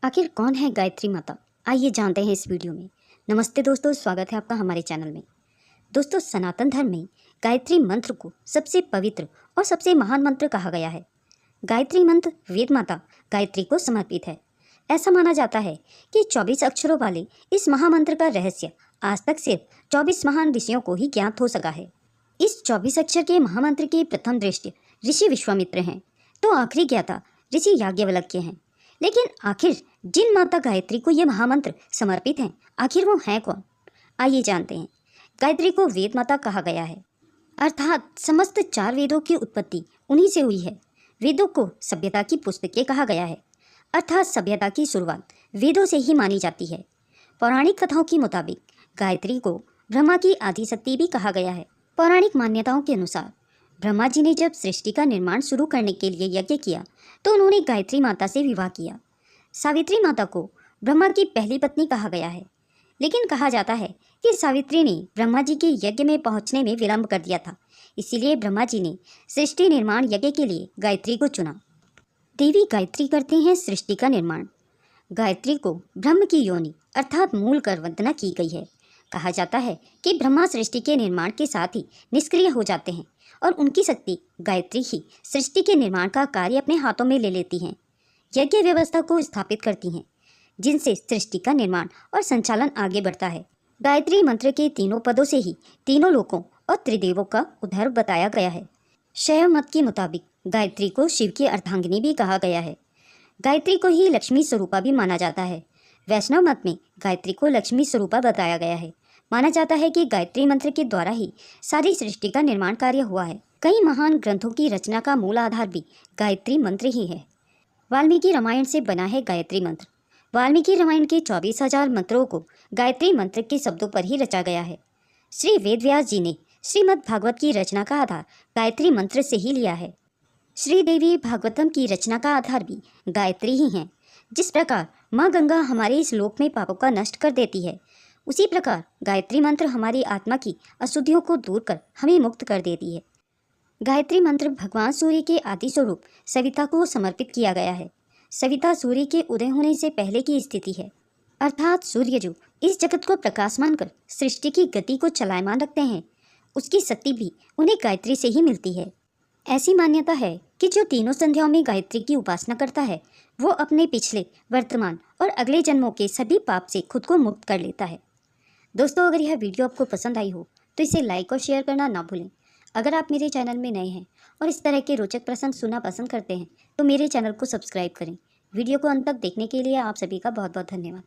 आखिर कौन है गायत्री माता? आइए जानते हैं इस वीडियो में। नमस्ते दोस्तों, स्वागत है आपका हमारे चैनल में। दोस्तों, सनातन धर्म में गायत्री मंत्र को सबसे पवित्र और सबसे महान मंत्र कहा गया है। गायत्री मंत्र वेद माता गायत्री को समर्पित है। ऐसा माना जाता है कि 24 अक्षरों वाले इस महामंत्र का रहस्य आज तक सिर्फ 24 महान ऋषियों को ही ज्ञात हो सका है। इस 24 अक्षर के महामंत्र की प्रथम दृष्टि ऋषि विश्वामित्र हैं, तो आखिरी ज्ञाता ऋषि याज्ञवल्क्य हैं। लेकिन आखिर जिन माता गायत्री को यह महामंत्र समर्पित हैं, आखिर वो हैं कौन? आइए जानते हैं। गायत्री को वेद माता कहा गया है, अर्थात समस्त 4 वेदों की उत्पत्ति उन्हीं से हुई है। वेदों को सभ्यता की पुस्तकें कहा गया है, अर्थात सभ्यता की शुरुआत वेदों से ही मानी जाती है। पौराणिक कथाओं के मुताबिक गायत्री को ब्रह्मा की आदि शक्ति भी कहा गया है। पौराणिक मान्यताओं के अनुसार ब्रह्मा जी ने जब सृष्टि का निर्माण शुरू करने के लिए यज्ञ किया तो उन्होंने गायत्री माता से विवाह किया। सावित्री माता को ब्रह्मा की पहली पत्नी कहा गया है, लेकिन कहा जाता है कि सावित्री ने ब्रह्मा जी के यज्ञ में पहुंचने में विलंब कर दिया था, इसीलिए ब्रह्मा जी ने सृष्टि निर्माण यज्ञ के लिए गायत्री को चुना। देवी गायत्री करते हैं सृष्टि का निर्माण। गायत्री को ब्रह्म की योनि अर्थात मूल कर वंदना की गई है। कहा जाता है कि ब्रह्मा सृष्टि के निर्माण के साथ ही निष्क्रिय हो जाते हैं और उनकी शक्ति गायत्री ही सृष्टि के निर्माण का कार्य अपने हाथों में ले लेती हैं, यज्ञ व्यवस्था को स्थापित करती हैं, जिनसे सृष्टि का निर्माण और संचालन आगे बढ़ता है। गायत्री मंत्र के तीनों पदों से ही तीनों लोकों और त्रिदेवों का उद्धार बताया गया है। शैव मत के मुताबिक गायत्री को शिव की अर्धांगिनी भी कहा गया है। गायत्री को ही लक्ष्मी स्वरूपा भी माना जाता है। वैष्णव मत में गायत्री को लक्ष्मी स्वरूपा बताया गया है। माना जाता है कि गायत्री मंत्र के द्वारा ही सारी सृष्टि का निर्माण कार्य हुआ है। कई महान ग्रंथों की रचना का मूल आधार भी गायत्री मंत्र ही है। वाल्मीकि रामायण से बना है गायत्री मंत्र। वाल्मीकि रामायण के 24,000 मंत्रों को गायत्री मंत्र के शब्दों पर ही रचा गया है। श्री वेदव्यास जी ने श्रीमद् भागवत की रचना का आधार गायत्री मंत्र से ही लिया है। श्रीदेवी भागवतम की रचना का आधार भी गायत्री ही है। जिस प्रकार माँ गंगा हमारे इस लोक में पापों का नष्ट कर देती है, उसी प्रकार गायत्री मंत्र हमारी आत्मा की अशुद्धियों को दूर कर हमें मुक्त कर देती है। गायत्री मंत्र भगवान सूर्य के आदि स्वरूप सविता को समर्पित किया गया है। सविता सूर्य के उदय होने से पहले की स्थिति है, अर्थात सूर्य जो इस जगत को प्रकाशमान कर सृष्टि की गति को चलायमान रखते हैं, उसकी शक्ति भी उन्हें गायत्री से ही मिलती है। ऐसी मान्यता है कि जो तीनों संध्याओं में गायत्री की उपासना करता है, वो अपने पिछले, वर्तमान और अगले जन्मों के सभी पाप से खुद को मुक्त कर लेता है। दोस्तों, अगर यह वीडियो आपको पसंद आई हो तो इसे लाइक और शेयर करना ना भूलें। अगर आप मेरे चैनल में नए हैं और इस तरह के रोचक प्रसंग सुनना पसंद करते हैं तो मेरे चैनल को सब्सक्राइब करें। वीडियो को अंत तक देखने के लिए आप सभी का बहुत बहुत धन्यवाद।